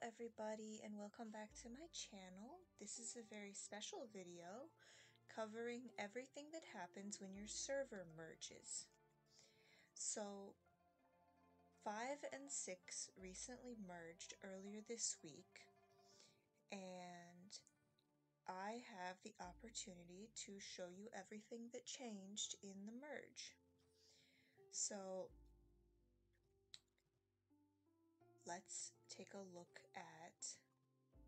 everybody, and welcome back to my channel. This is a very special video covering everything that happens when your server merges. So 5 and 6 recently merged earlier this week, and I have the opportunity to show you everything that changed in the merge. So let's take a look at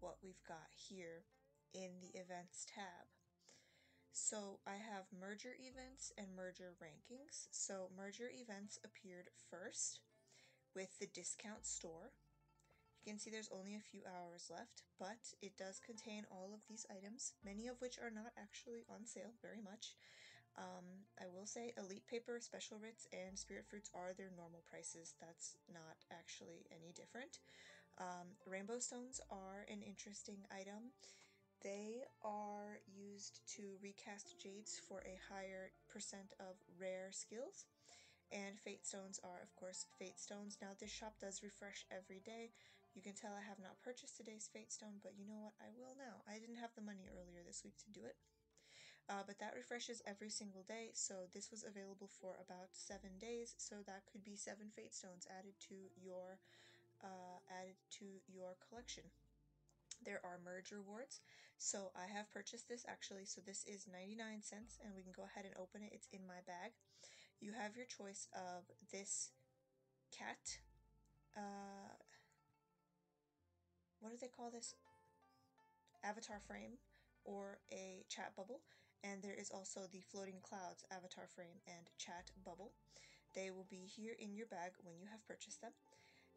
what we've got here in the events tab. So I have merger events and merger rankings. So merger events appeared first with the discount store. You can see there's only a few hours left, but it does contain all of these items, many of which are not actually on sale very much. I will say Elite Paper, Special Writs, and Spirit Fruits are their normal prices. That's not actually any different. Rainbow Stones are an interesting item. They are used to recast Jades for a higher percent of rare skills. And Fate Stones are, of course, Fate Stones. Now, this shop does refresh every day. You can tell I have not purchased today's Fate Stone, but you know what? I will now. I didn't have the money earlier this week to do it. But that refreshes every single day, so this was available for about 7 days, so that could be 7 Fate Stones added to your collection. There are merge rewards, so I have purchased this actually, so this is 99 cents, and we can go ahead and open it. It's in my bag. You have your choice of this cat, what do they call this? Avatar frame, or a chat bubble, and there is also the floating clouds avatar frame and chat bubble. They will be here in your bag when you have purchased them,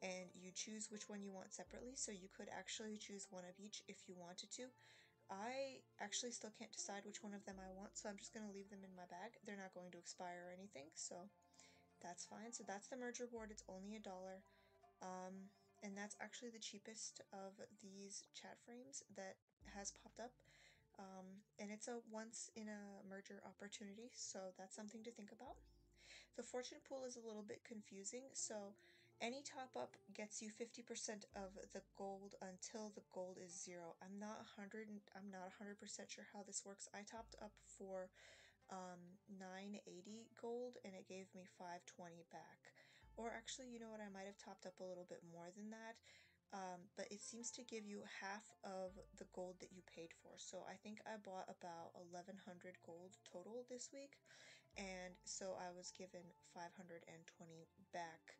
and you choose which one you want separately, so you could actually choose one of each if you wanted to. I actually still can't decide which one of them I want, so I'm just going to leave them in my bag. They're not going to expire or anything, so that's fine. So that's the merge reward. It's only $1. And that's actually the cheapest of these chat frames that has popped up. And it's a once in a merger opportunity, so that's something to think about. The fortune pool is a little bit confusing, so any top up gets you 50% of the gold until the gold is 0. I'm not 100% sure how this works. I topped up for 980 gold and it gave me 520 back. Or actually, you know what, I might have topped up a little bit more than that. But it seems to give you half of the gold that you paid for. So I think I bought about 1100 gold total this week, and so I was given 520 back,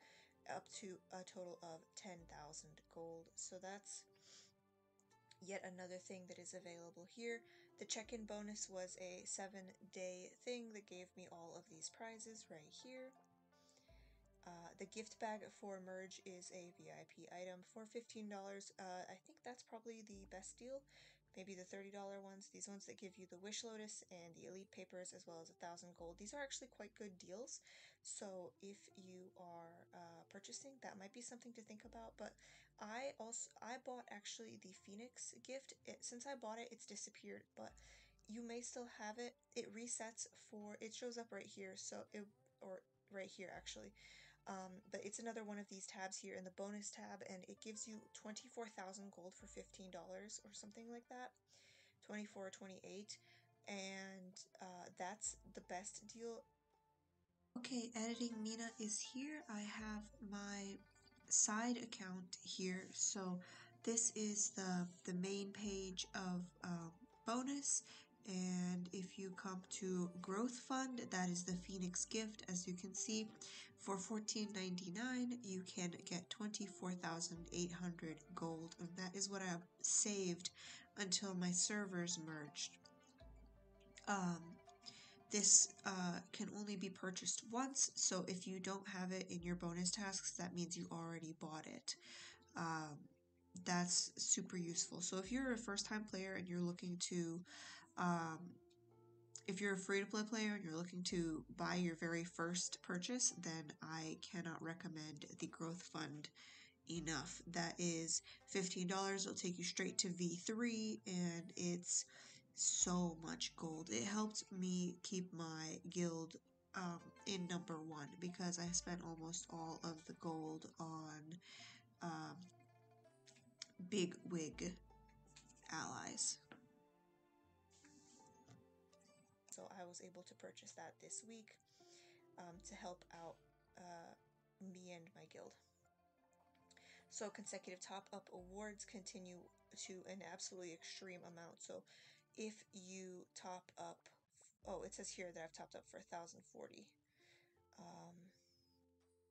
up to a total of 10,000 gold. So that's yet another thing that is available here. The check-in bonus was a 7-day thing that gave me all of these prizes right here. The gift bag for merge is a VIP item for $15. I think that's probably the best deal. Maybe the $30 ones, these ones that give you the Wish Lotus and the Elite Papers, as well as 1,000 gold. These are actually quite good deals, so if you are purchasing, that might be something to think about. But I bought actually the Phoenix gift. Since I bought it, it's disappeared, but you may still have it. It resets for, it shows up right here, so right here actually. But it's another one of these tabs here in the bonus tab, and it gives you 24,000 gold for $15 or something like that, 24 or 28, and that's the best deal. Okay, Editing Mina is here. I have my side account here, so this is the main page of bonus. And if you come to Growth Fund, that is the Phoenix gift. As you can see, for $14.99 you can get 24,800 gold, and that is what I've saved until my servers merged. This can only be purchased once, so if you don't have it in your bonus tasks, that means you already bought it. That's super useful. So if you're a first-time player and you're looking to, if you're a free-to-play player and you're looking to buy your very first purchase, then I cannot recommend the Growth Fund enough. That is $15. It'll take you straight to V3, and it's so much gold. It helped me keep my guild in number 1 because I spent almost all of the gold on bigwig allies. So I was able to purchase that this week to help out me and my guild. So consecutive top-up awards continue to an absolutely extreme amount. So if you top up, oh, it says here that I've topped up for 1,040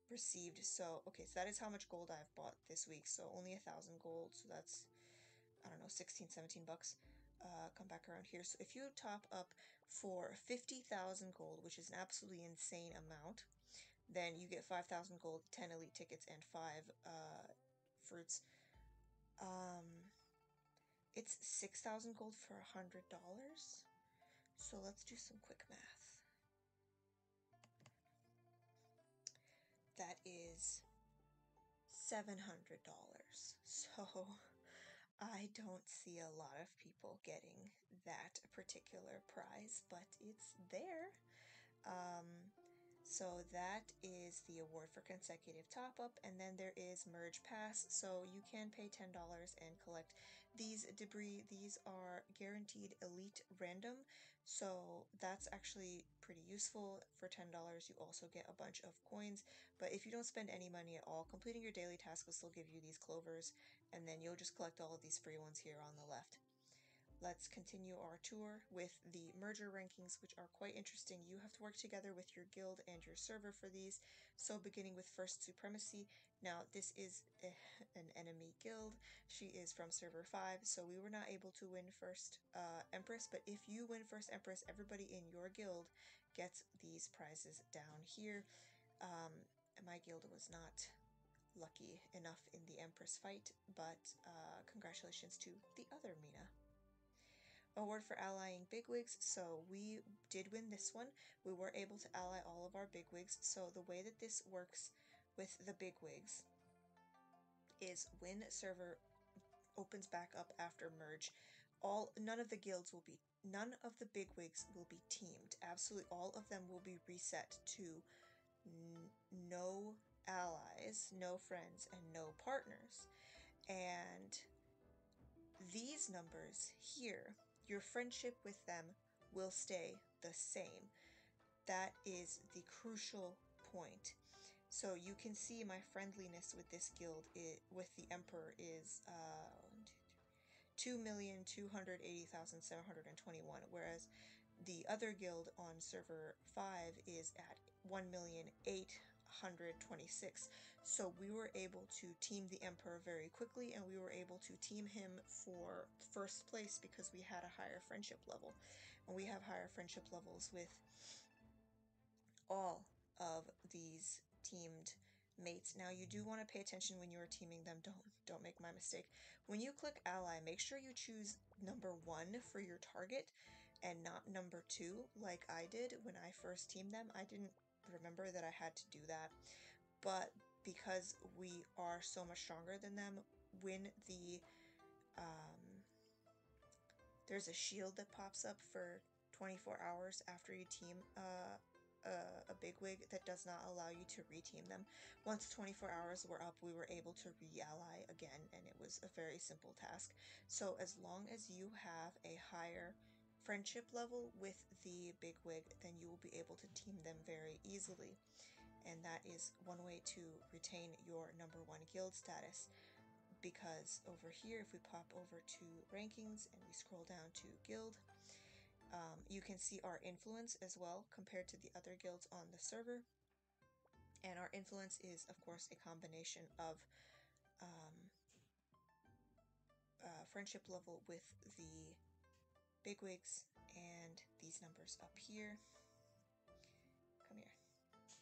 received. So okay, so that is how much gold I've bought this week. So only 1,000 gold, so that's, I don't know, 16, 17 bucks. Come back around here. So if you top up for 50,000 gold, which is an absolutely insane amount, then you get 5,000 gold, 10 elite tickets, and 5 fruits. It's 6,000 gold for $100. So let's do some quick math. That is $700. So I don't see a lot of people getting that particular prize, but it's there. So that is the award for consecutive top-up, and then there is Merge Pass. So you can pay $10 and collect these debris. These are guaranteed elite random, so that's actually pretty useful. For $10, you also get a bunch of coins, but if you don't spend any money at all, completing your daily task will still give you these clovers, and then you'll just collect all of these free ones here on the left. Let's continue our tour with the merger rankings, which are quite interesting. You have to work together with your guild and your server for these. So beginning with First Supremacy. Now this is an enemy guild. She is from server 5, so we were not able to win First Empress, but if you win First Empress, everybody in your guild gets these prizes down here. My guild was not lucky enough in the Empress fight, but congratulations to the other Mina. Award for allying bigwigs. So we did win this one. We were able to ally all of our bigwigs. So the way that this works with the bigwigs is when server opens back up after merge, none of the bigwigs will be teamed. Absolutely all of them will be reset to no allies, no friends, and no partners. And these numbers here, your friendship with them will stay the same. That is the crucial point. So you can see my friendliness with this guild, with the Emperor, is 2,280,721, whereas the other guild on server 5 is at 1,826. So we were able to team the Emperor very quickly, and we were able to team him for first place because we had a higher friendship level. And we have higher friendship levels with all of these teamed mates. Now you do want to pay attention when you are teaming them. Don't make my mistake. When you click ally, make sure you choose number 1 for your target and not number 2 like I did when I first teamed them. I didn't remember that I had to do that, but because we are so much stronger than them, when there's a shield that pops up for 24 hours after you team a bigwig that does not allow you to reteam them. Once 24 hours were up, we were able to re-ally again, and it was a very simple task. So as long as you have a higher friendship level with the bigwig, then you will be able to team them very easily. And that is one way to retain your number 1 guild status. Because over here, if we pop over to rankings and we scroll down to guild, you can see our influence as well compared to the other guilds on the server. And our influence is, of course, a combination of friendship level with the bigwigs and these numbers up here. Come here.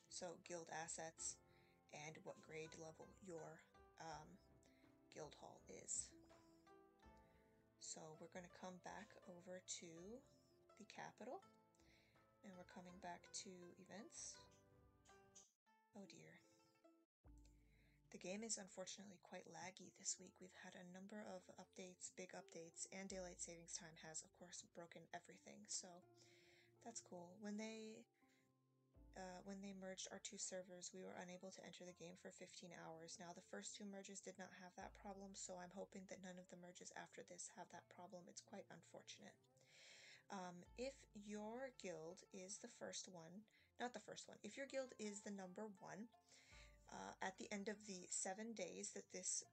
So guild assets and what grade level your guild hall is. So we're going to come back over to the capital, and we're coming back to events. Oh dear. The game is unfortunately quite laggy this week. We've had a number of updates, big updates, and daylight savings time has, of course, broken everything, so that's cool. When they when they merged our two servers, we were unable to enter the game for 15 hours. Now, the first two merges did not have that problem, so I'm hoping that none of the merges after this have that problem. It's quite unfortunate. If your guild is the first one, not the first one, if your guild is the number one, at the end of the 7 days that this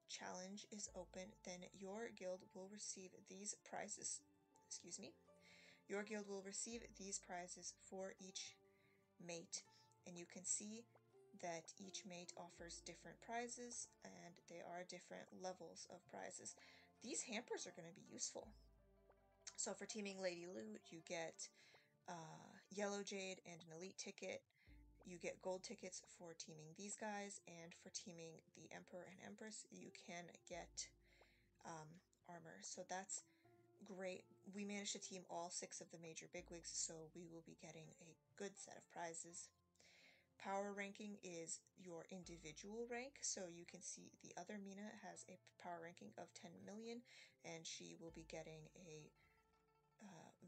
challenge is open, then your guild will receive these prizes. Excuse me. Your guild will receive these prizes for each mate, and you can see that each mate offers different prizes and they are different levels of prizes. These hampers are going to be useful. So for teaming Lady Loot, you get Yellow Jade and an elite ticket. You get gold tickets for teaming these guys, and for teaming the Emperor and Empress, you can get armor. So that's great. We managed to team all 6 of the major bigwigs, so we will be getting a good set of prizes. Power ranking is your individual rank, so you can see the other Mina has a power ranking of 10 million, and she will be getting a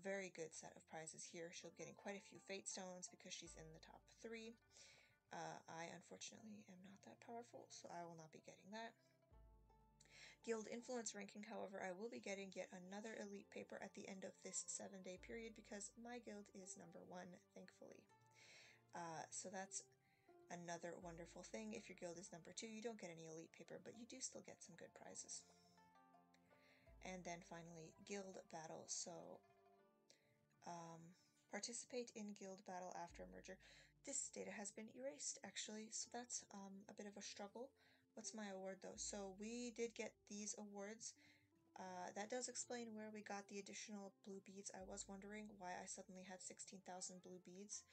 very good set of prizes here. She'll be getting quite a few fate stones because she's in the top 3. I unfortunately am not that powerful, so I will not be getting that. Guild influence ranking, however, I will be getting yet another elite paper at the end of this 7-day period because my guild is number 1, thankfully. So that's another wonderful thing. If your guild is number 2, you don't get any elite paper, but you do still get some good prizes. And then finally, guild battle. So participate in guild battle after a merger. This data has been erased, actually, so that's a bit of a struggle. What's my award, though? So we did get these awards. That does explain where we got the additional blue beads. I was wondering why I suddenly had 16,000 blue beads.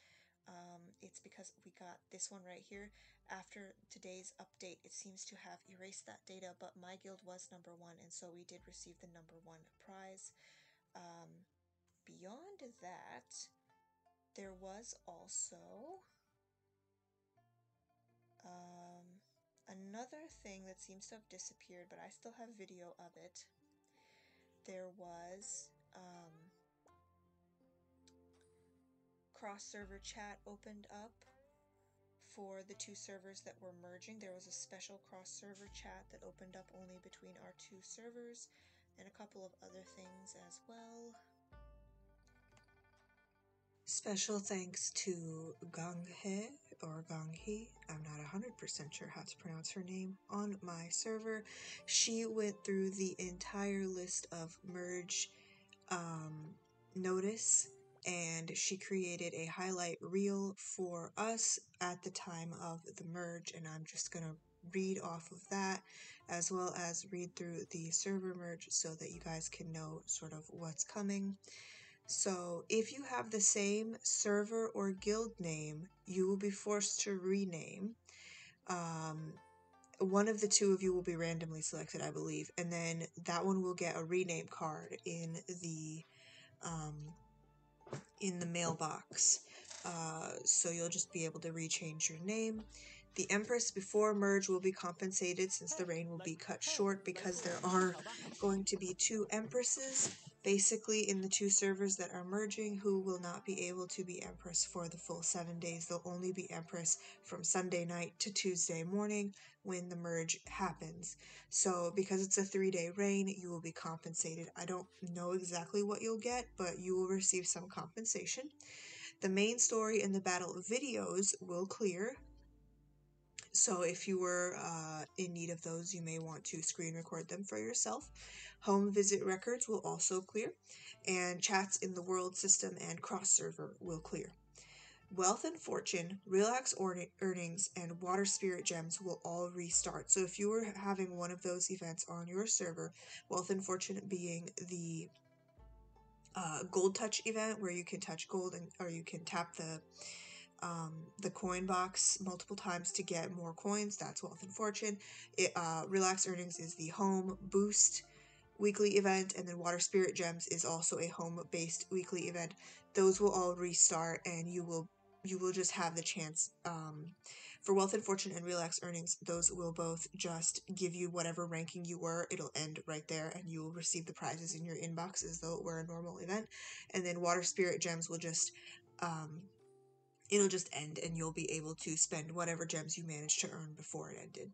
It's because we got this one right here. After today's update, it seems to have erased that data, but my guild was number 1, and so we did receive the number 1 prize. Beyond that, there was also another thing that seems to have disappeared, but I still have video of it. There was cross-server chat opened up for the 2 servers that were merging. There was a special cross-server chat that opened up only between our 2 servers, and a couple of other things as well. Special thanks to Ganghe or Ganghi, I'm not 100% sure how to pronounce her name, on my server. She went through the entire list of merge notice, and she created a highlight reel for us at the time of the merge, and I'm just going to read off of that as well as read through the server merge so that you guys can know sort of what's coming. So if you have the same server or guild name, you will be forced to rename. One of the 2 of you will be randomly selected, I believe, and then that one will get a rename card in the mailbox. So you'll just be able to rechange your name. The Empress before merge will be compensated since the reign will be cut short because there are going to be 2 Empresses basically in the 2 servers that are merging who will not be able to be Empress for the full 7 days. They'll only be Empress from Sunday night to Tuesday morning when the merge happens. So because it's a 3-day reign, you will be compensated. I don't know exactly what you'll get, but you will receive some compensation. The main story and the battle videos will clear. So if you were in need of those, you may want to screen record them for yourself. Home visit records will also clear, and chats in the world system and cross server will clear. Wealth and Fortune, Relax Earnings, and Water Spirit Gems will all restart. So if you were having one of those events on your server, Wealth and Fortune being the Gold Touch event where you can touch gold or you can tap the coin box multiple times to get more coins. That's Wealth and Fortune. Relax Earnings is the home boost weekly event, and then Water Spirit Gems is also a home-based weekly event. Those will all restart, and you will just have the chance. For Wealth and Fortune and Relax Earnings, those will both just give you whatever ranking you were. It'll end right there, and you will receive the prizes in your inbox as though it were a normal event. And then Water Spirit Gems will just it'll just end and you'll be able to spend whatever gems you managed to earn before it ended.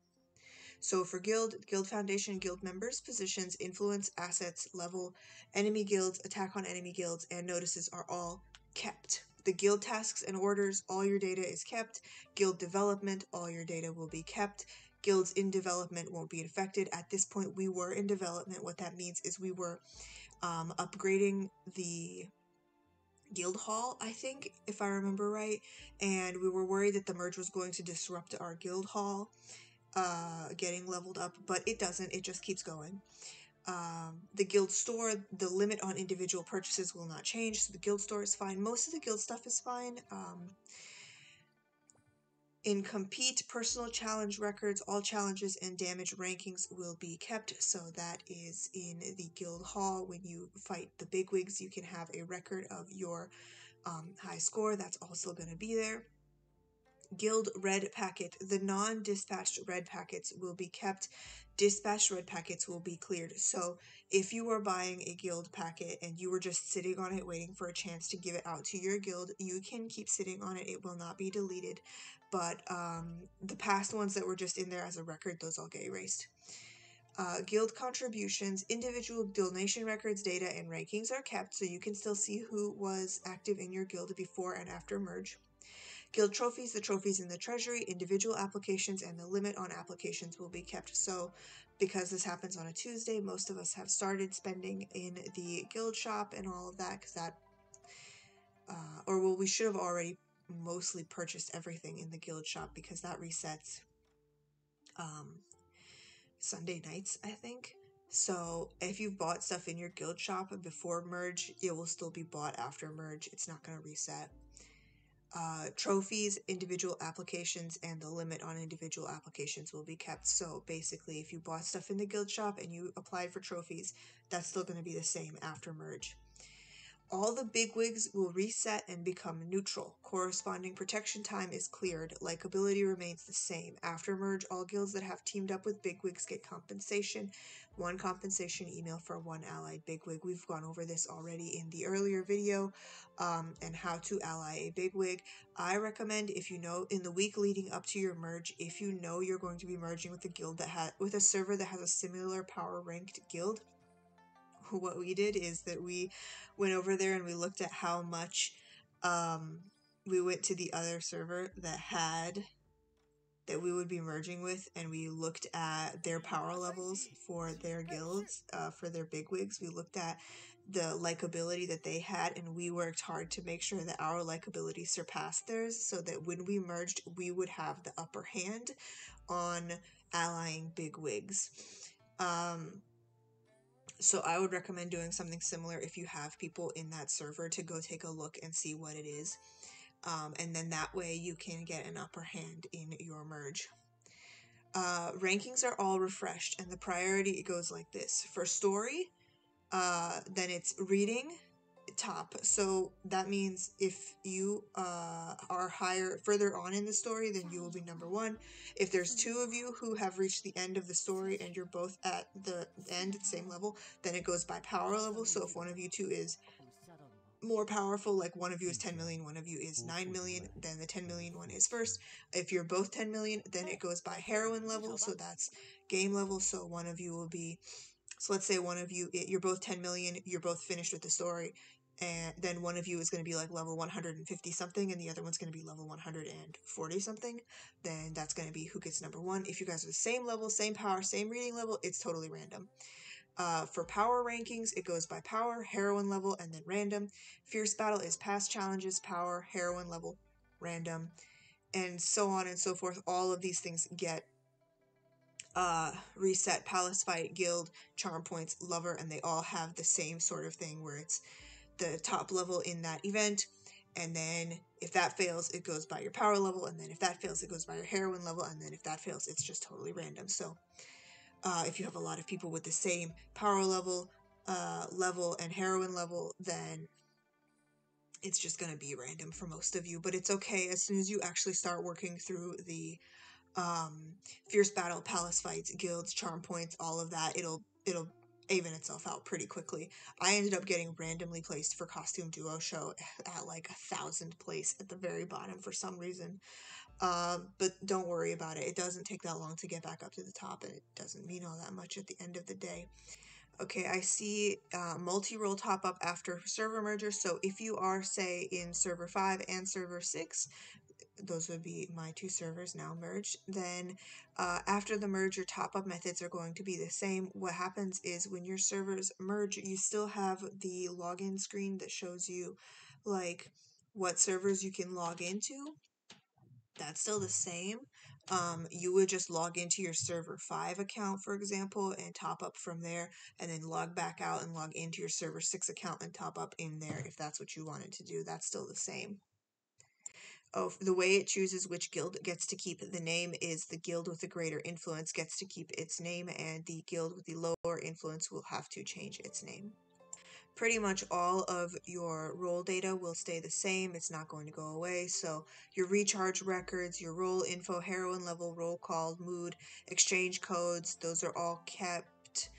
So for guild foundation, guild members, positions, influence, assets, level, enemy guilds, attack on enemy guilds, and notices are all kept. The guild tasks and orders, all your data is kept. Guild development, all your data will be kept. Guilds in development won't be affected. At this point, we were in development. What that means is we were upgrading the guild hall, I think, if I remember right, and we were worried that the merge was going to disrupt our guild hall getting leveled up, but it doesn't. It just keeps going. The guild store, the limit on individual purchases will not change, so the guild store is fine. Most of the guild stuff is fine. In compete, personal challenge records, all challenges and damage rankings will be kept, so that is in the guild hall. When you fight the bigwigs, you can have a record of your high score. That's also going to be there. Guild red packet. The non-dispatched red packets will be kept. Dispatched red packets will be cleared. So if you are buying a guild packet and you were just sitting on it waiting for a chance to give it out to your guild, you can keep sitting on it. It will not be deleted. But the past ones that were just in there as a record, those all get erased. Guild contributions, individual donation records, data, and rankings are kept, so you can still see who was active in your guild before and after merge. Guild trophies, the trophies in the treasury, individual applications, and the limit on applications will be kept. So because this happens on a Tuesday, most of us have started spending in the guild shop and all of that, because that, we should have already mostly purchased everything in the guild shop because that resets Sunday nights, I think. So if you've bought stuff in your guild shop before merge, it will still be bought after merge. It's not going to reset. Trophies, individual applications, and the limit on individual applications will be kept. So basically, if you bought stuff in the guild shop and you applied for trophies, that's still going to be the same after merge. All the bigwigs will reset and become neutral. Corresponding protection time is cleared. Likability remains the same. After merge, all guilds that have teamed up with bigwigs get compensation. One compensation email for one allied bigwig. We've gone over this already in the earlier video, and how to ally a bigwig. I recommend, if you know, in the week leading up to your merge, if you know you're going to be merging with a guild that with a server that has a similar power ranked guild, what we did is that we went over there and we looked at how much we went to the other server that we would be merging with, and we looked at their power levels for their guilds, for their bigwigs. We looked at the likability that they had, and we worked hard to make sure that our likability surpassed theirs, so that when we merged, we would have the upper hand on allying bigwigs. So I would recommend doing something similar if you have people in that server to go take a look and see what it is. And then that way you can get an upper hand in your merge. Rankings are all refreshed, and the priority goes like this. For story, then it's reading, top. So that means if you are further on in the story, then you will be number one. If there's two of you who have reached the end of the story and you're both at the end at the same level, then it goes by power level. So if one of you two is more powerful, like one of you is 10 million, one of you is 9 million, then the 10 million one is first. If you're both 10 million, then it goes by heroine level, so that's game level. So one of you will be, so let's say one of you, you're both 10 million, you're both finished with the story, and then one of you is going to be like level 150 something, and the other one's going to be level 140 something. Then that's going to be who gets number one. If you guys are the same level, same power, same reading level, it's totally random. For power rankings, it goes by power, heroine level, and then random. Fierce battle is past challenges, power, heroine level, random, and so on and so forth. All of these things get reset. Palace fight, guild, charm points, lover, and they all have the same sort of thing where it's the top level in that event, and then if that fails, it goes by your power level, and then if that fails, it goes by your heroine level, and then if that fails, it's just totally random. So if you have a lot of people with the same power level, and heroine level, then it's just going to be random for most of you. But it's okay, as soon as you actually start working through the fierce battle, palace fights, guilds, charm points, all of that, it'll even itself out pretty quickly. I ended up getting randomly placed for Costume Duo Show at like 1,000 place at the very bottom for some reason. But don't worry about it. It doesn't take that long to get back up to the top, and it doesn't mean all that much at the end of the day. Okay, I see multi-role top-up after server merger. So if you are, say, in server 5 and server 6, those would be my two servers now merged, then after the merge, your top-up methods are going to be the same. What happens is when your servers merge, you still have the login screen that shows you like what servers you can log into. That's still the same. You would just log into your server 5 account, for example, and top up from there, and then log back out and log into your server 6 account and top up in there if that's what you wanted to do. That's still the same. Oh, the way it chooses which guild gets to keep the name is the guild with the greater influence gets to keep its name, and the guild with the lower influence will have to change its name. Pretty much all of your role data will stay the same. It's not going to go away. So your recharge records, your role info, heroine level, roll call, mood, exchange codes, those are all kept.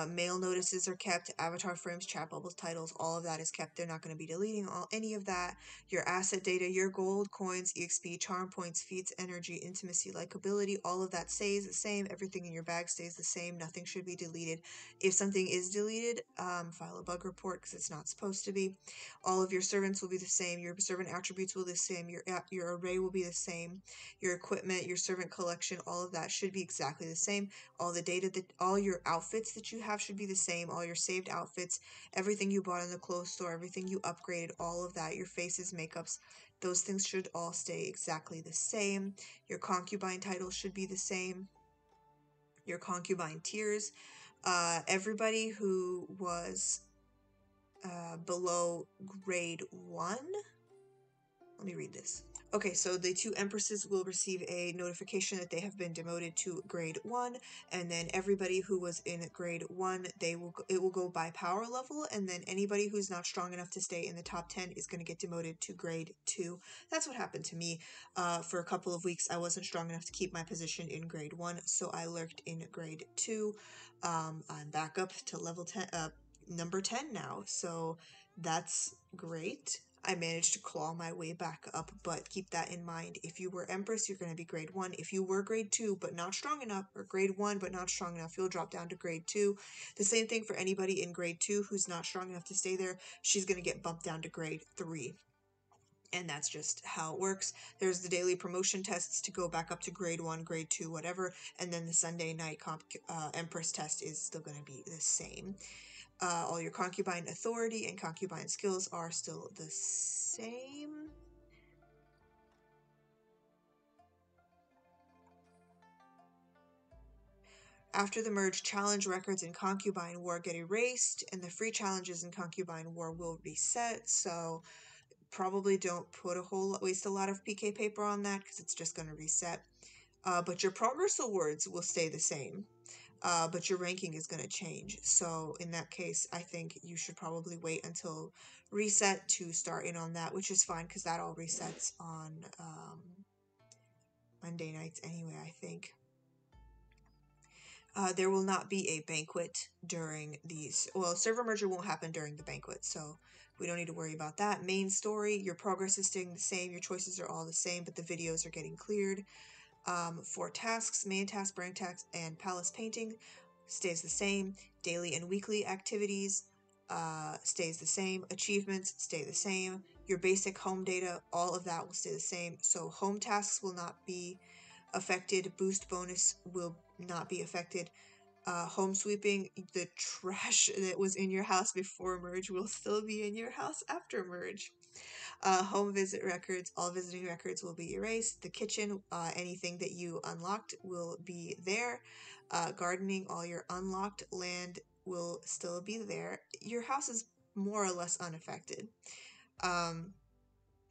Mail notices are kept, avatar frames, chat bubbles, titles, all of that is kept. They're not going to be deleting any of that. Your asset data, your gold, coins, EXP, charm points, feats, energy, intimacy, likability, all of that stays the same. Everything in your bag stays the same. Nothing should be deleted. If something is deleted, file a bug report because it's not supposed to be. All of your servants will be the same. Your servant attributes will be the same. Your array will be the same. Your equipment, your servant collection, all of that should be exactly the same. All the data all your outfits that you have should be the same. All your saved outfits, everything you bought in the clothes store, everything you upgraded, all of that, your faces, makeups, those things should all stay exactly the same. Your concubine title should be the same. Your concubine tiers, everybody who was below grade 1, let me read this. Okay, so the two empresses will receive a notification that they have been demoted to grade 1, and then everybody who was in grade 1, it will go by power level, and then anybody who's not strong enough to stay in the top 10 is going to get demoted to grade 2. That's what happened to me. For a couple of weeks, I wasn't strong enough to keep my position in grade 1, so I lurked in grade 2. I'm back up to level 10, number 10 now, so that's great. I managed to claw my way back up, but keep that in mind. If you were Empress, you're going to be grade 1. If you were grade 2 but not strong enough, or grade 1 but not strong enough, you'll drop down to grade 2. The same thing for anybody in grade 2 who's not strong enough to stay there. She's going to get bumped down to grade 3. And that's just how it works. There's the daily promotion tests to go back up to grade 1, grade 2, whatever, and then the Sunday night Empress test is still going to be the same. All your concubine authority and concubine skills are still the same. After the merge, challenge records in Concubine War get erased, and the free challenges in Concubine War will reset, so probably don't waste a lot of PK paper on that, because it's just going to reset. But your progress awards will stay the same. But your ranking is going to change. So in that case, I think you should probably wait until reset to start in on that, which is fine because that all resets on Monday nights anyway, I think. There will not be a banquet during these. Well, server merger won't happen during the banquet, so we don't need to worry about that. Main story, your progress is staying the same, your choices are all the same, but the videos are getting cleared. For tasks, main task, brain task, and palace painting stays the same. Daily and weekly activities stays the same. Achievements stay the same. Your basic home data, all of that will stay the same. So home tasks will not be affected. Boost bonus will not be affected. Home sweeping, the trash that was in your house before merge will still be in your house after merge. Home visit records, all visiting records will be erased. The kitchen, anything that you unlocked will be there. Gardening, all your unlocked land will still be there. Your house is more or less unaffected.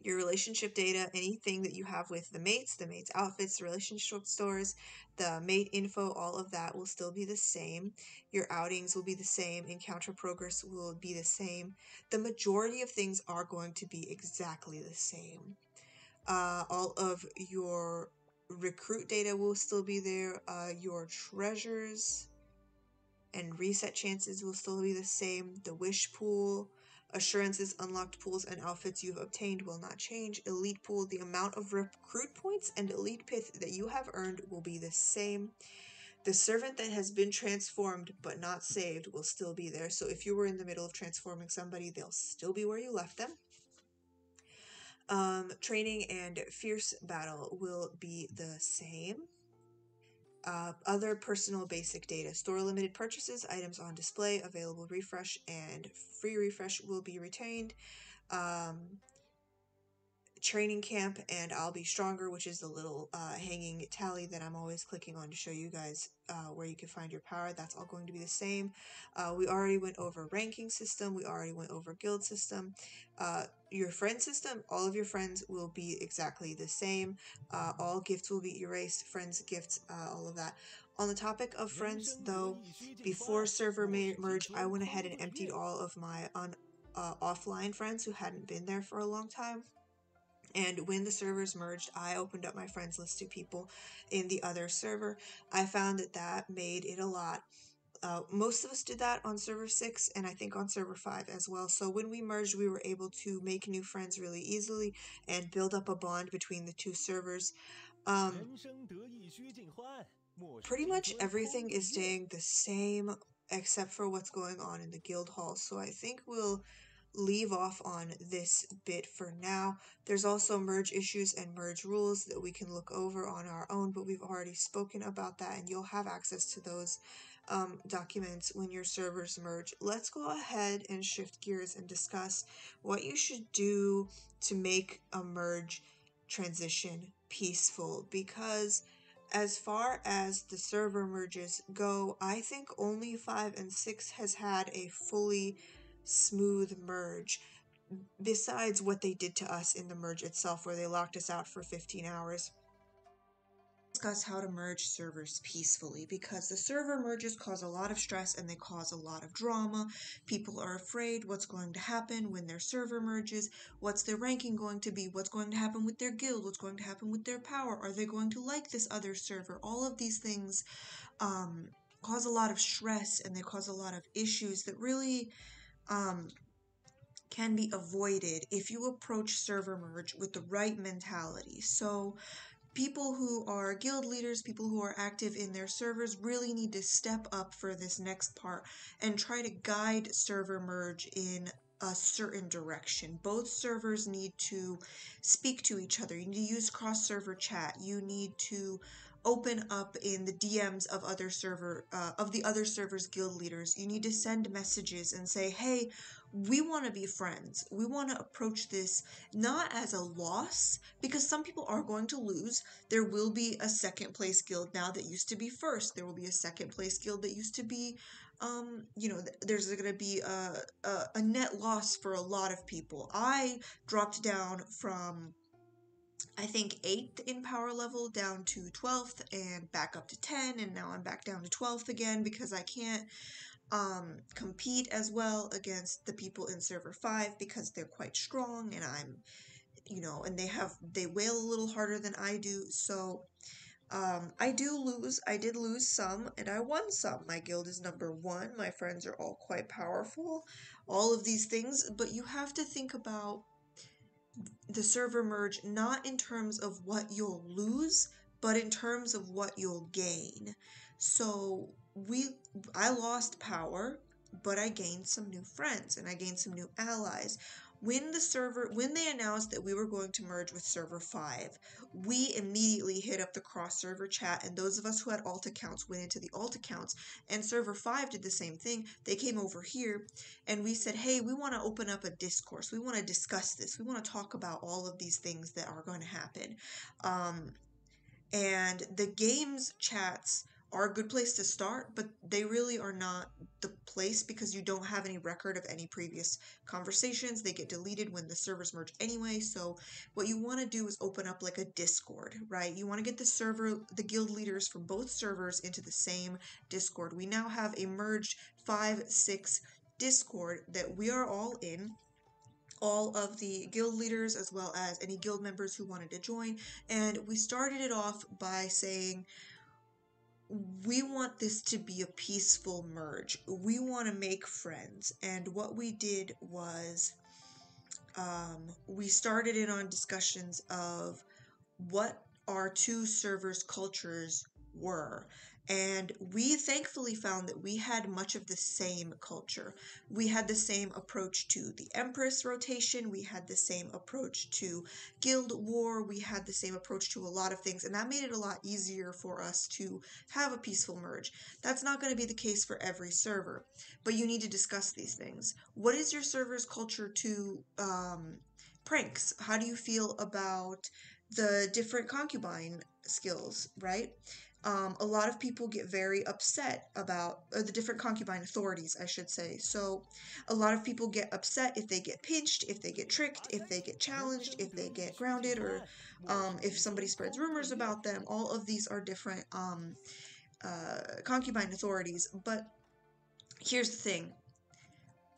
Your relationship data, anything that you have with the mates outfits, the relationship stores, the mate info, all of that will still be the same. Your outings will be the same. Encounter progress will be the same. The majority of things are going to be exactly the same. All of your recruit data will still be there. Your treasures, and reset chances will still be the same. The wish pool, assurances, unlocked pools, and outfits you've obtained will not change. Elite pool, the amount of recruit points and elite pith that you have earned will be the same. The servant that has been transformed but not saved will still be there. So if you were in the middle of transforming somebody, they'll still be where you left them. Training and fierce battle will be the same. Other personal basic data. Store limited purchases, items on display, available refresh, and free refresh will be retained. Training camp and I'll be stronger, which is the little hanging tally that I'm always clicking on to show you guys where you can find your power. That's all going to be the same. We already went over ranking system. We already went over guild system. Your friend system, all of your friends will be exactly the same. All gifts will be erased. Friends, gifts, all of that. On the topic of friends, though, before server merge, I went ahead and emptied all of my offline friends who hadn't been there for a long time. And when the servers merged, I opened up my friends list to people in the other server. I found that made it a lot. Most of us did that on server 6 and I think on server 5 as well. So when we merged, we were able to make new friends really easily and build up a bond between the two servers. Pretty much everything is staying the same except for what's going on in the guild hall. So I think we'll leave off on this bit for now. There's also merge issues and merge rules that we can look over on our own, but we've already spoken about that and you'll have access to those documents when your servers merge. Let's go ahead and shift gears and discuss what you should do to make a merge transition peaceful, because as far as the server merges go, I think only 5 and 6 has had a fully smooth merge, besides what they did to us in the merge itself where they locked us out for 15 hours. Discuss how to merge servers peacefully, because the server merges cause a lot of stress and they cause a lot of drama. People are afraid what's going to happen when their server merges, what's their ranking going to be, what's going to happen with their guild, what's going to happen with their power, are they going to like this other server? All of these things cause a lot of stress and they cause a lot of issues that really can be avoided if you approach server merge with the right mentality. So people who are guild leaders, people who are active in their servers, really need to step up for this next part and try to guide server merge in a certain direction. Both servers need to speak to each other. You need to use cross-server chat. You need to open up in the DMs of the other servers' guild leaders. You need to send messages and say, hey, we want to be friends. We want to approach this not as a loss, because some people are going to lose. There will be a second place guild now that used to be first. There will be a second place guild that used to be, there's going to be a net loss for a lot of people. I dropped down from, I think, 8th in power level down to 12th and back up to 10, and now I'm back down to 12th again because I can't compete as well against the people in server 5 because they're quite strong and I'm, and they wail a little harder than I do. So I did lose some and I won some. My guild is number 1. My friends are all quite powerful, all of these things, but you have to think about the server merge not in terms of what you'll lose, but in terms of what you'll gain. So I lost power, but I gained some new friends and I gained some new allies. When they announced that we were going to merge with server 5, we immediately hit up the cross server chat, and those of us who had alt accounts went into the alt accounts, and server 5 did the same thing. They came over here and we said, hey, we want to open up a discourse. We want to discuss this. We want to talk about all of these things that are going to happen. And the games chats are a good place to start, but they really are not the place because you don't have any record of any previous conversations. They get deleted when the servers merge anyway. So what you want to do is open up like a Discord, right? You want to get the guild leaders from both servers into the same Discord. We now have a merged 5-6 Discord that we are all in, all of the guild leaders as well as any guild members who wanted to join. And we started it off by saying, we want this to be a peaceful merge. We want to make friends. And what we did was we started in on discussions of what our two servers' cultures were. And we thankfully found that we had much of the same culture. We had the same approach to the Empress rotation. We had the same approach to Guild War. We had the same approach to a lot of things. And that made it a lot easier for us to have a peaceful merge. That's not going to be the case for every server, but you need to discuss these things. What is your server's culture to pranks? How do you feel about the different concubine skills, right? A lot of people get very upset about the different concubine authorities, I should say. So, a lot of people get upset if they get pinched, if they get tricked, if they get challenged, if they get grounded, or if somebody spreads rumors about them. All of these are different concubine authorities. But here's the thing,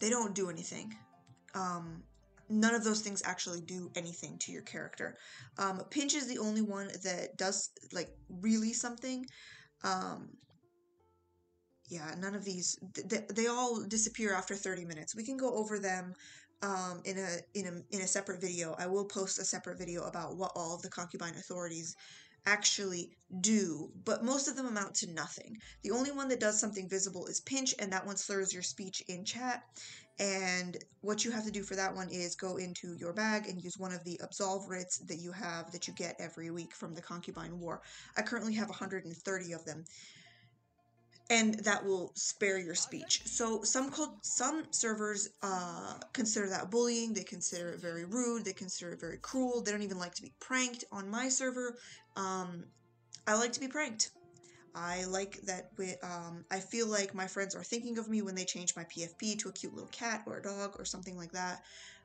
they don't do anything. None of those things actually do anything to your character. Pinch is the only one that does like really something. Yeah, none of these they all disappear after 30 minutes. We can go over them in a separate video. I will post a separate video about what all of the concubine authorities actually do, but most of them amount to nothing. The only one that does something visible is pinch, and that one slurs your speech in chat. And what you have to do for that one is go into your bag and use one of the absolve writs that you have that you get every week from the Concubine War. I currently have 130 of them, and that will spare your speech. So some servers consider that bullying. They consider it very rude. They consider it very cruel. They don't even like to be pranked. On my server, I like to be pranked. I like that I feel like my friends are thinking of me when they change my PFP to a cute little cat or a dog or something like that.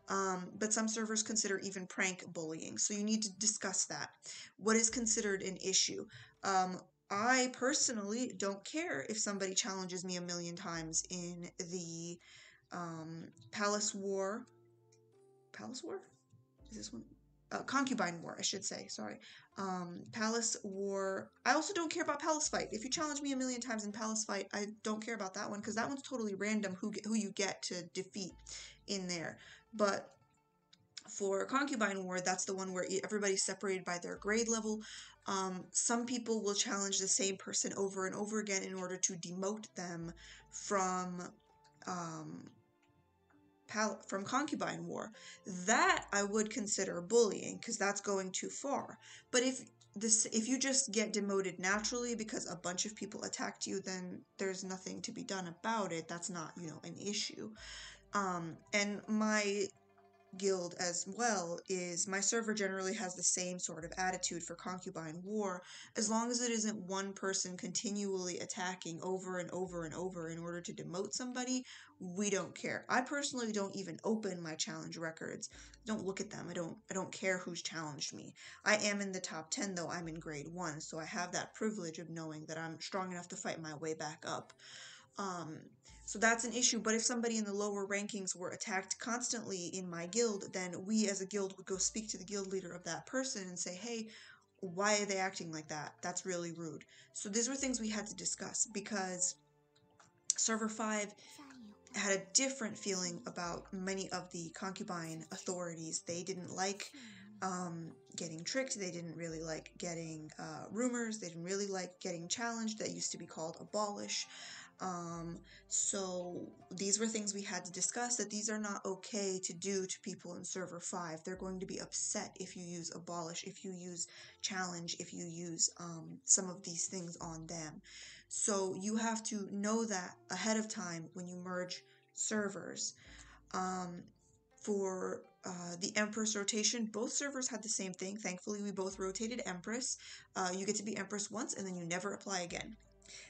But some servers consider even prank bullying, so you need to discuss that. What is considered an issue? I personally don't care if somebody challenges me a million times in the Palace War. Palace War? Is this one? Concubine War, I should say. Sorry. Palace War. I also don't care about Palace Fight. If you challenge me a million times in Palace Fight, I don't care about that one because that one's totally random who you get to defeat in there. But for Concubine War, that's the one where everybody's separated by their grade level. Some people will challenge the same person over and over again in order to demote them from Concubine War. That I would consider bullying because that's going too far. But if you just get demoted naturally because a bunch of people attacked you, then there's nothing to be done about it. That's not, an issue. And my guild as well is my server generally has the same sort of attitude for Concubine War. As long as it isn't one person continually attacking over and over and over in order to demote somebody, we don't care. I personally don't even open my challenge records. Don't look at them. I don't care who's challenged me. I am in the top 10 though. I'm in grade 1, so I have that privilege of knowing that I'm strong enough to fight my way back up. So that's an issue. But if somebody in the lower rankings were attacked constantly in my guild, then we as a guild would go speak to the guild leader of that person and say, hey, why are they acting like that? That's really rude. So these were things we had to discuss because Server 5 had a different feeling about many of the concubine authorities. They didn't like getting tricked. They didn't really like getting rumors. They didn't really like getting challenged. That used to be called abolish. So these were things we had to discuss, that these are not okay to do to people in server 5. They're going to be upset if you use abolish, if you use challenge, if you use some of these things on them. So you have to know that ahead of time when you merge servers. For the Empress rotation, both servers had the same thing. Thankfully, we both rotated Empress. You get to be Empress once and then you never apply again.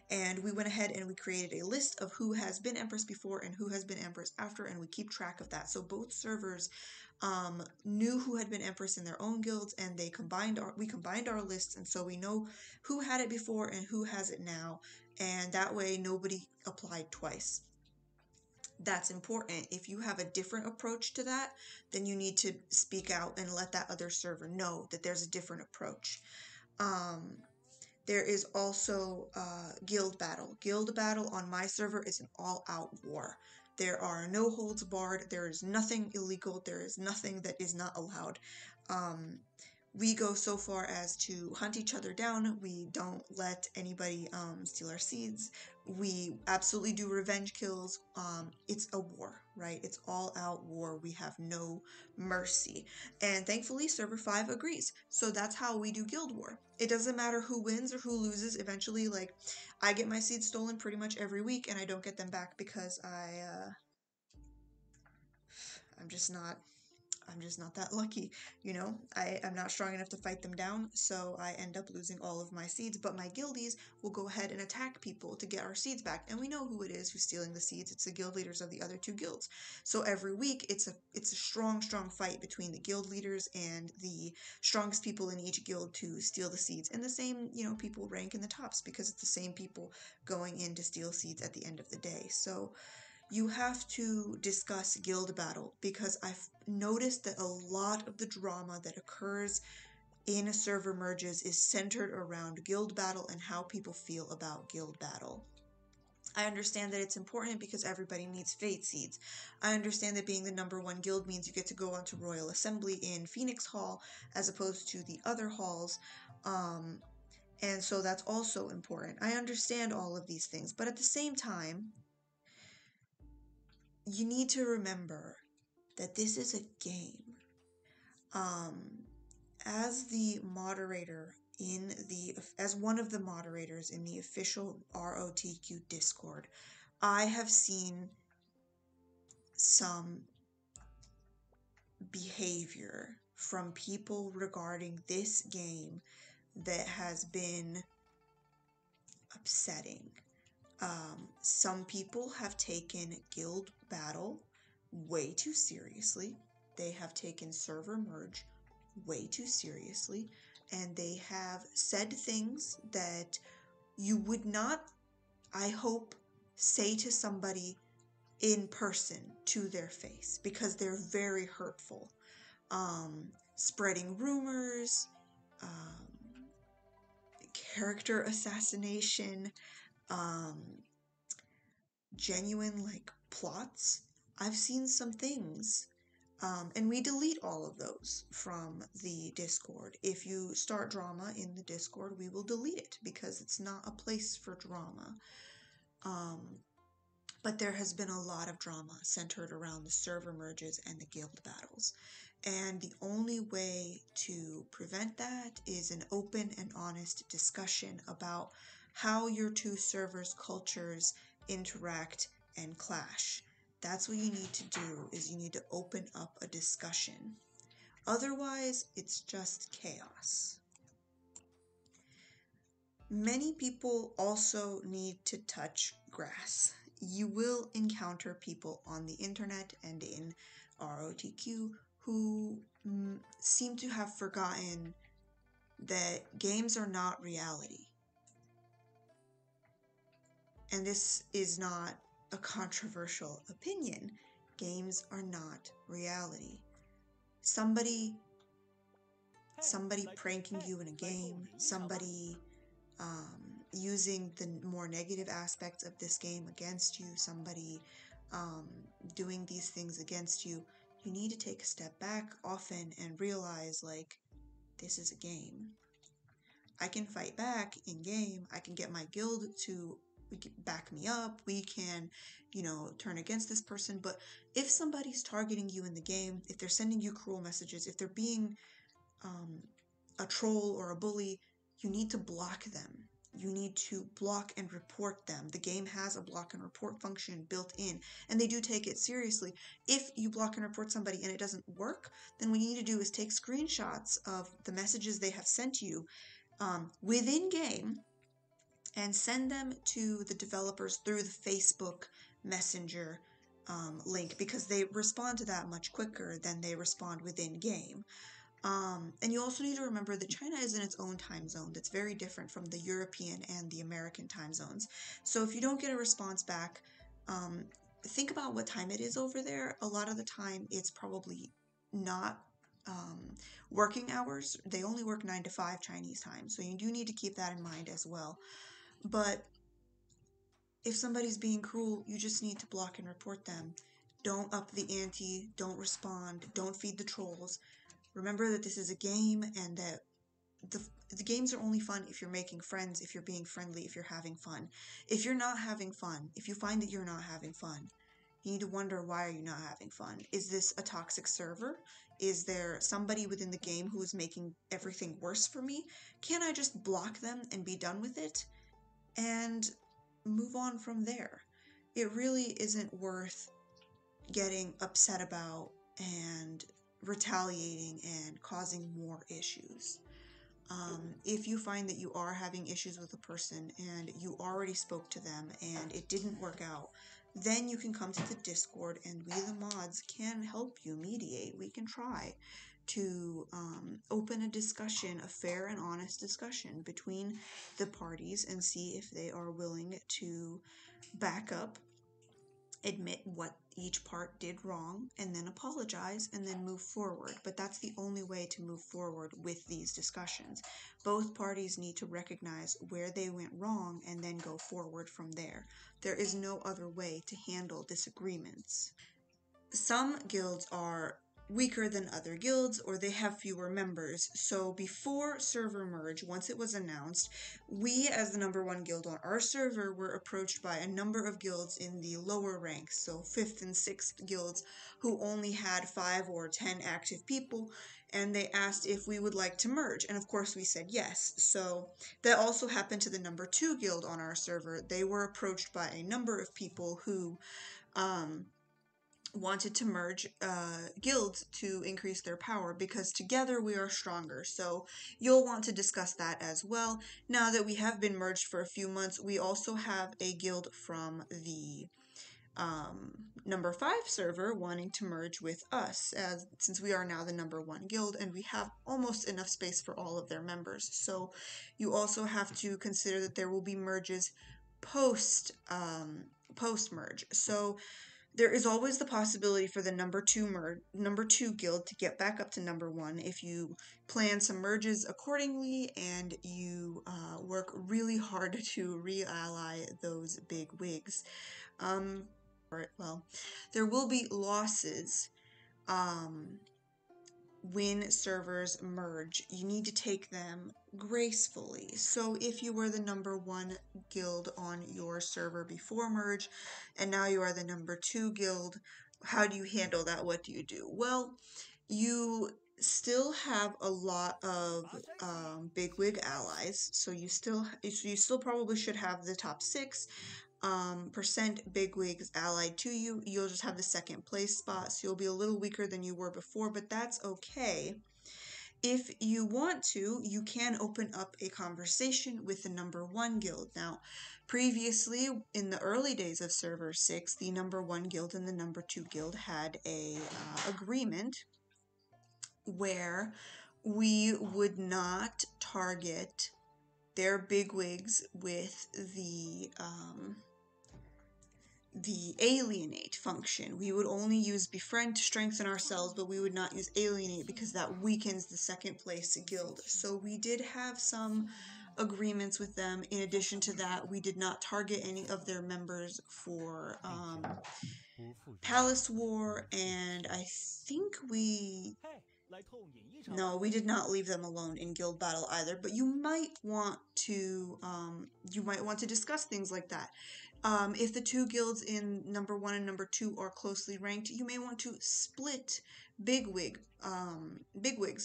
And we went ahead and we created a list of who has been Empress before and who has been Empress after, and we keep track of that. So both servers knew who had been Empress in their own guilds, and we combined our lists, and so we know who had it before and who has it now, and that way nobody applied twice. That's important. If you have a different approach to that, then you need to speak out and let that other server know that there's a different approach. There is also guild battle. Guild battle on my server is an all-out war. There are no holds barred. There is nothing illegal. There is nothing that is not allowed. We go so far as to hunt each other down. We don't let anybody steal our seeds. We absolutely do revenge kills. It's a war, right? It's all out war. We have no mercy. And thankfully, Server 5 agrees. So that's how we do Guild War. It doesn't matter who wins or who loses. Eventually, like, I get my seeds stolen pretty much every week, and I don't get them back because I'm just not that lucky, you know? I'm not strong enough to fight them down, so I end up losing all of my seeds, but my guildies will go ahead and attack people to get our seeds back, and we know who it is who's stealing the seeds. It's the guild leaders of the other two guilds. So every week, it's a strong fight between the guild leaders and the strongest people in each guild to steal the seeds, and the same, you know, people rank in the tops because it's the same people going in to steal seeds at the end of the day. So you have to discuss guild battle because I've noticed that a lot of the drama that occurs in server merges is centered around guild battle and how people feel about guild battle. I understand that it's important because everybody needs fate seeds. I understand that being the #1 guild means you get to go onto Royal Assembly in Phoenix Hall as opposed to the other halls. And so that's also important. I understand all of these things, but at the same time, you need to remember that this is a game. As the moderator as one of the moderators in the official ROTQ Discord, I have seen some behavior from people regarding this game that has been upsetting. Some people have taken guild battle way too seriously. They have taken server merge way too seriously, and they have said things that you would not, I hope, say to somebody in person to their face because they're very hurtful. Spreading rumors, character assassination, genuine like plots. I've seen some things, and we delete all of those from the Discord. If you start drama in the Discord, we will delete it because it's not a place for drama. But there has been a lot of drama centered around the server merges and the guild battles. And the only way to prevent that is an open and honest discussion about how your two servers' cultures interact and clash. That's what you need to do, is you need to open up a discussion. Otherwise, it's just chaos. Many people also need to touch grass. You will encounter people on the internet and in ROTQ who seem to have forgotten that games are not reality. And this is not a controversial opinion. Games are not reality. Somebody pranking you in a game, somebody using the more negative aspects of this game against you, somebody doing these things against you, you need to take a step back often and realize, like, this is a game. I can fight back in game. I can get my guild to back me up. We can, you know, turn against this person. But if somebody's targeting you in the game, if they're sending you cruel messages, if they're being a troll or a bully, you need to block them. You need to block and report them. The game has a block and report function built in, and they do take it seriously. If you block and report somebody and it doesn't work, then what you need to do is take screenshots of the messages they have sent you within game and send them to the developers through the Facebook Messenger link, because they respond to that much quicker than they respond within game. And you also need to remember that China is in its own time zone that's very different from the European and the American time zones. So if you don't get a response back, think about what time it is over there. A lot of the time it's probably not working hours. They only work 9 to 5 Chinese time, so you do need to keep that in mind as well. But if somebody's being cruel, you just need to block and report them. Don't up the ante, don't respond, don't feed the trolls. Remember that this is a game, and that the games are only fun if you're making friends, if you're being friendly, if you're having fun. If you're not having fun, if you find that you're not having fun, you need to wonder, why are you not having fun? Is this a toxic server? Is there somebody within the game who is making everything worse for me? Can I just block them and be done with it and move on from there? It really isn't worth getting upset about and retaliating and causing more issues. If you find that you are having issues with a person and you already spoke to them and it didn't work out, then you can come to the Discord, and we, the mods, can help you mediate. We can try to open a discussion, a fair and honest discussion between the parties, and see if they are willing to back up, admit what each part did wrong, and then apologize, and then move forward. But that's the only way to move forward with these discussions. Both parties need to recognize where they went wrong and then go forward from there. There is no other way to handle disagreements. Some guilds are weaker than other guilds, or they have fewer members. So before server merge, once it was announced, we as the number one guild on our server were approached by a number of guilds in the lower ranks, so 5th and 6th guilds, who only had 5 or 10 active people, and they asked if we would like to merge, and of course we said yes. So that also happened to the number 2 guild on our server. They were approached by a number of people who wanted to merge guilds to increase their power, because together we are stronger. So you'll want to discuss that as well. Now that we have been merged for a few months, we also have a guild from the number 5 server wanting to merge with us, since we are now the number 1 guild and we have almost enough space for all of their members. So you also have to consider that there will be merges post merge. So there is always the possibility for the number two guild to get back up to number 1 if you plan some merges accordingly and you work really hard to re-ally those big wigs. Well, there will be losses when servers merge. You need to take them gracefully. So if you were the number 1 guild on your server before merge, and now you are the number 2 guild, how do you handle that? What do you do? Well, you still have a lot of bigwig allies, so you still probably should have the top 6 percent bigwigs allied to you. You'll just have the 2nd place spot, so you'll be a little weaker than you were before, but that's okay. If you want to, you can open up a conversation with the number 1 guild. Now, previously, in the early days of Server 6, the number 1 guild and the number 2 guild had a agreement where we would not target their bigwigs with the alienate function. We would only use befriend to strengthen ourselves, but we would not use alienate because that weakens the 2nd place guild. So we did have some agreements with them. In addition to that, we did not target any of their members for Palace War, and I think no, we did not leave them alone in guild battle either, but you might want to discuss things like that. If the 2 guilds in number 1 and number 2 are closely ranked, you may want to split bigwigs,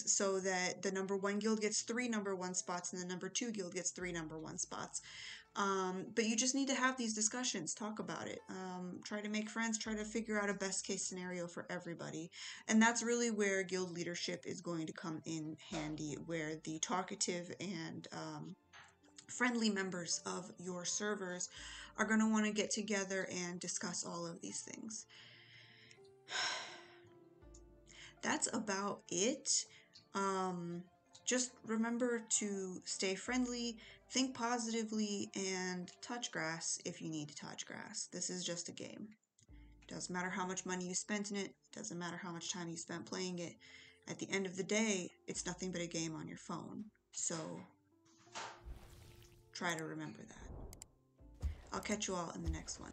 so that the number 1 guild gets 3 number 1 spots and the number 2 guild gets 3 number 1 spots. But you just need to have these discussions, talk about it, try to make friends, try to figure out a best case scenario for everybody. And that's really where guild leadership is going to come in handy, where the talkative and friendly members of your servers are going to want to get together and discuss all of these things. That's about it. Just remember to stay friendly, think positively, and touch grass if you need to touch grass. This is just a game. Doesn't matter how much money you spent in it. Doesn't matter how much time you spent playing it. At the end of the day, it's nothing but a game on your phone. So try to remember that. I'll catch you all in the next one.